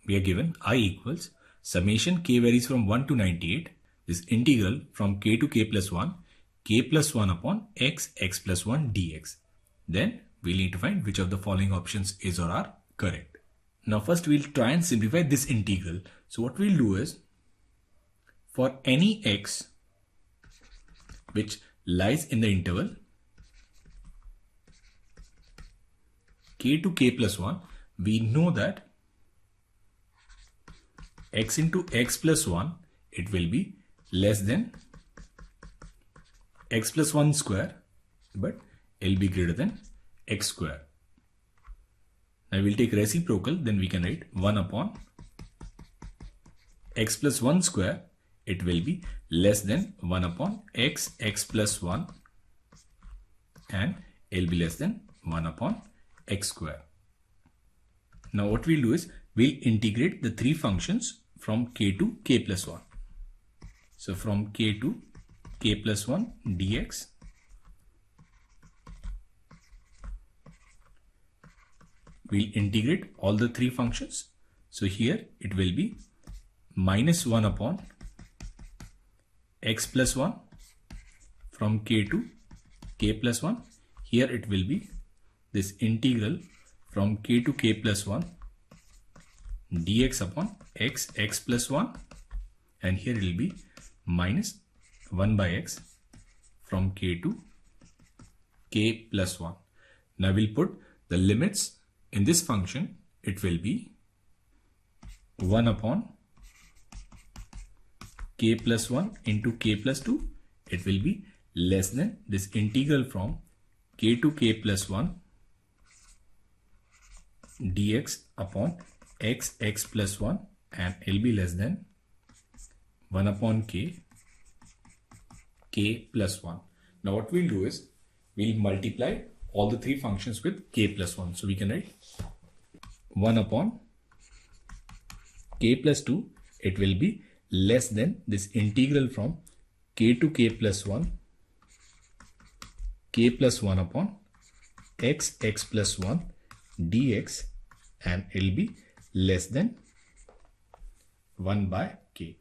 we are given I equals summation k varies from 1 to 98, this integral from k to k+1 upon x plus 1 dx. Then we'll need to find which of the following options is or are correct. Now first we'll try and simplify this integral. So what we'll do is, for any x which lies in the interval k to k+1, we know that x into x plus 1, it will be less than x plus 1 square, but it will be greater than x square. Now we'll take reciprocal, then we can write 1 upon x plus 1 square, it will be less than 1 upon x plus 1, and it will be less than 1 upon x square. Now what we'll do is, we'll integrate the three functions from k to k+1. So from k to k+1 dx, we'll integrate all the three functions. So here it will be minus 1 upon x plus 1 from k to k+1. Here it will be this integral from k to k+1 dx upon x plus 1, and here it will be minus 1 by x from k to k+1. Now we'll put the limits in this function. It will be 1 upon k+1 into k+2. It will be less than this integral from k to k+1 dx upon x plus 1, and it will be less than 1 upon k plus 1. Now what we'll do is, we'll multiply all the three functions with k plus 1. So we can write 1 upon k plus 2, it will be less than this integral from k to k+1 upon x plus 1 dx, and it will be less than 1 by k.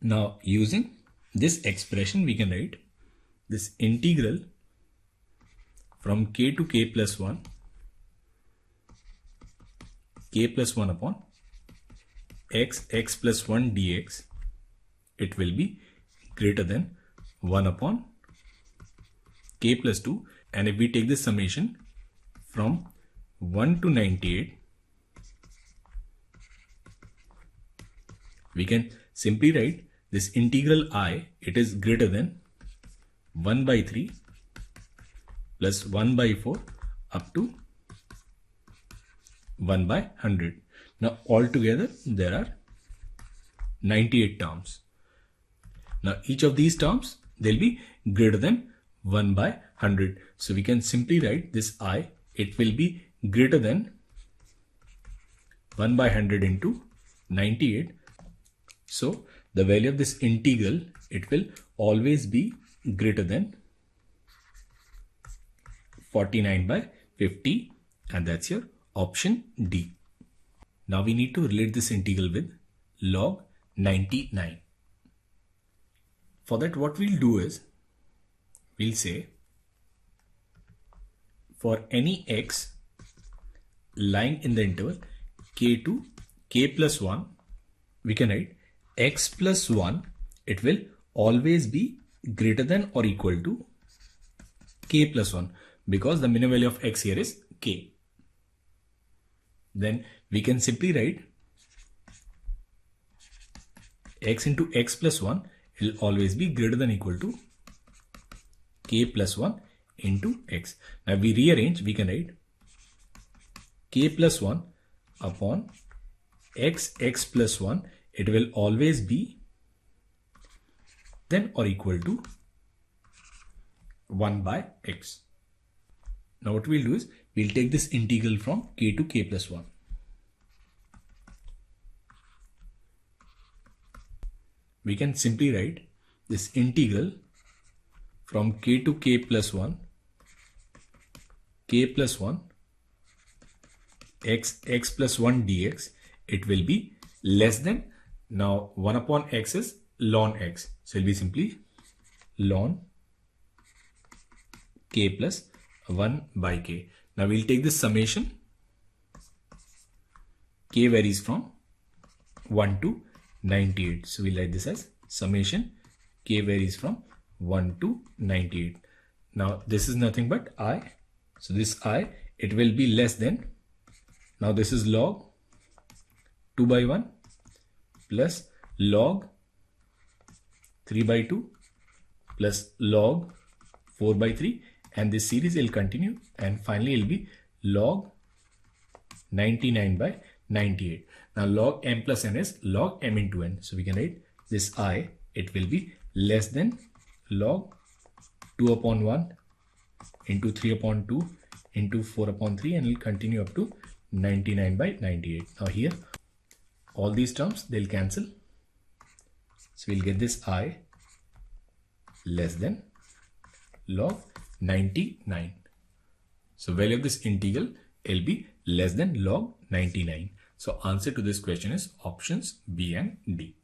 Now using this expression, we can write this integral from k to k+1 upon x plus 1 dx, it will be greater than 1 upon k plus 2. And if we take this summation from 1 to 98, we can simply write this integral I, it is greater than 1 by 3 plus 1 by 4 up to 1 by 100. Now altogether there are 98 terms. Now each of these terms, they'll be greater than 1 by 100. So we can simply write this I, it will be greater than 1 by 100 into 98. So the value of this integral, it will always be greater than 49 by 50, and that's your option D. Now we need to relate this integral with log 99. For that, what we'll do is, we'll say for any x lying in the interval k to k+1, we can write x plus 1, it will always be greater than or equal to k plus 1, because the minimum value of x here is k. Then we can simply write x into x plus 1 will always be greater than or equal to k plus 1 into x. Now we rearrange, we can write k plus 1 upon x plus 1, it will always be then or equal to 1 by x. Now what we'll do is, we'll take this integral from k to k+1. We can simply write this integral from k to k+1 x plus 1 dx, it will be less than, now 1 upon x is ln x. So it will be simply ln k plus 1 by k. Now we'll take this summation. K varies from 1 to 98. So we'll write this as summation k varies from 1 to 98. Now this is nothing but I. So this I, it will be less than, now this is log 2 by 1 plus log 3 by 2 plus log 4 by 3, and this series will continue, and finally it will be log 99 by 98. Now log m plus n is log m into n. So we can write this I, it will be less than log 2 upon 1 into 3 upon 2 into 4 upon 3, and it will continue up to 99 by 98. Now here all these terms, they'll cancel. So we'll get this I less than log 99. So value of this integral will be less than log 99. So answer to this question is options B and D.